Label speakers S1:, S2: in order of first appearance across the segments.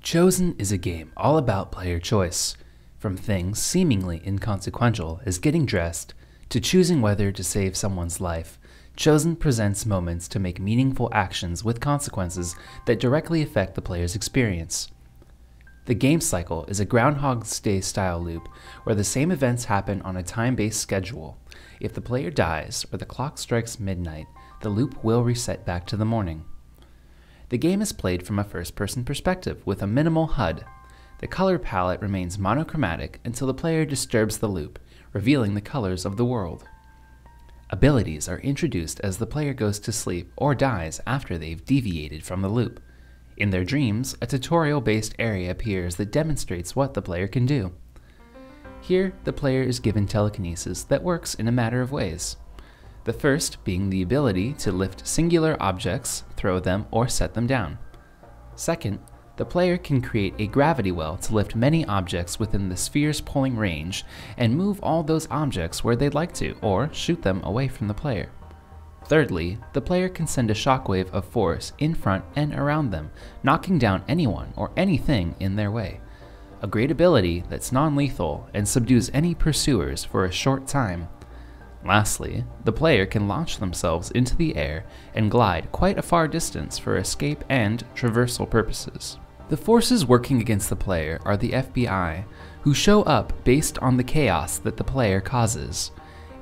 S1: Chosen is a game all about player choice, from things seemingly inconsequential as getting dressed to choosing whether to save someone's life. Chosen presents moments to make meaningful actions with consequences that directly affect the player's experience. The game cycle is a Groundhog Day style loop where the same events happen on a time-based schedule. If the player dies or the clock strikes midnight, the loop will reset back to the morning. The game is played from a first-person perspective with a minimal HUD. The color palette remains monochromatic until the player disturbs the loop, revealing the colors of the world. Abilities are introduced as the player goes to sleep or dies after they've deviated from the loop. In their dreams, a tutorial-based area appears that demonstrates what the player can do. Here, the player is given telekinesis that works in a matter of ways. The first being the ability to lift singular objects, throw them, or set them down. Second, the player can create a gravity well to lift many objects within the sphere's pulling range and move all those objects where they'd like to, or shoot them away from the player. Thirdly, the player can send a shockwave of force in front and around them, knocking down anyone or anything in their way. A great ability that's non-lethal and subdues any pursuers for a short time. Lastly, the player can launch themselves into the air and glide quite a far distance for escape and traversal purposes. The forces working against the player are the FBI, who show up based on the chaos that the player causes.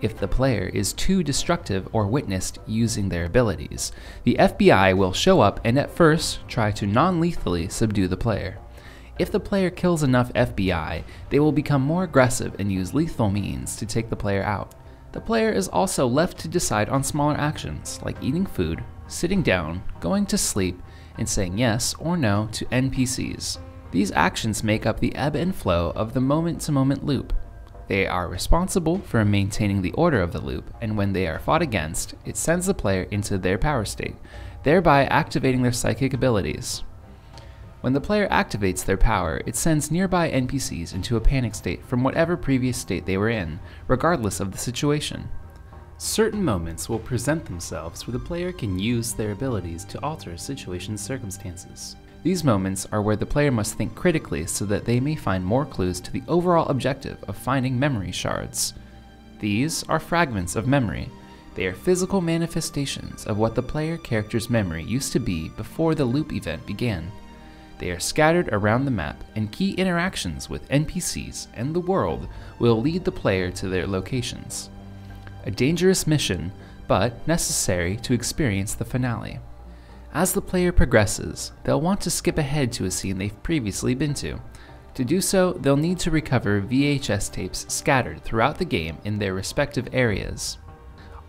S1: If the player is too destructive or witnessed using their abilities, the FBI will show up and at first try to non-lethally subdue the player. If the player kills enough FBI, they will become more aggressive and use lethal means to take the player out. The player is also left to decide on smaller actions, like eating food, sitting down, going to sleep, and saying yes or no to NPCs. These actions make up the ebb and flow of the moment-to-moment loop. They are responsible for maintaining the order of the loop, and when they are fought against, it sends the player into their power state, thereby activating their psychic abilities. When the player activates their power, it sends nearby NPCs into a panic state from whatever previous state they were in, regardless of the situation. Certain moments will present themselves where the player can use their abilities to alter situation's circumstances. These moments are where the player must think critically so that they may find more clues to the overall objective of finding memory shards. These are fragments of memory. They are physical manifestations of what the player character's memory used to be before the loop event began. They are scattered around the map, and key interactions with NPCs and the world will lead the player to their locations. A dangerous mission, but necessary to experience the finale. As the player progresses, they'll want to skip ahead to a scene they've previously been to. To do so, they'll need to recover VHS tapes scattered throughout the game in their respective areas.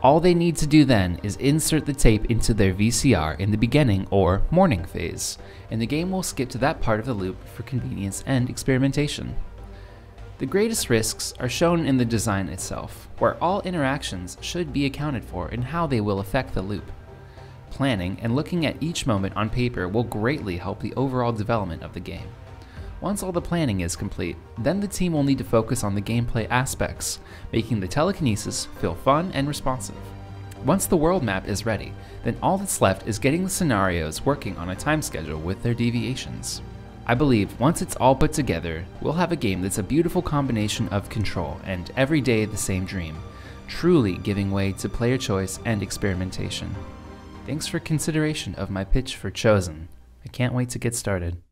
S1: All they need to do then is insert the tape into their VCR in the beginning or morning phase, and the game will skip to that part of the loop for convenience and experimentation. The greatest risks are shown in the design itself, where all interactions should be accounted for and how they will affect the loop. Planning and looking at each moment on paper will greatly help the overall development of the game. Once all the planning is complete, then the team will need to focus on the gameplay aspects, making the telekinesis feel fun and responsive. Once the world map is ready, then all that's left is getting the scenarios working on a time schedule with their deviations. I believe once it's all put together, we'll have a game that's a beautiful combination of control and every day the same dream, truly giving way to player choice and experimentation. Thanks for consideration of my pitch for Chosen. I can't wait to get started.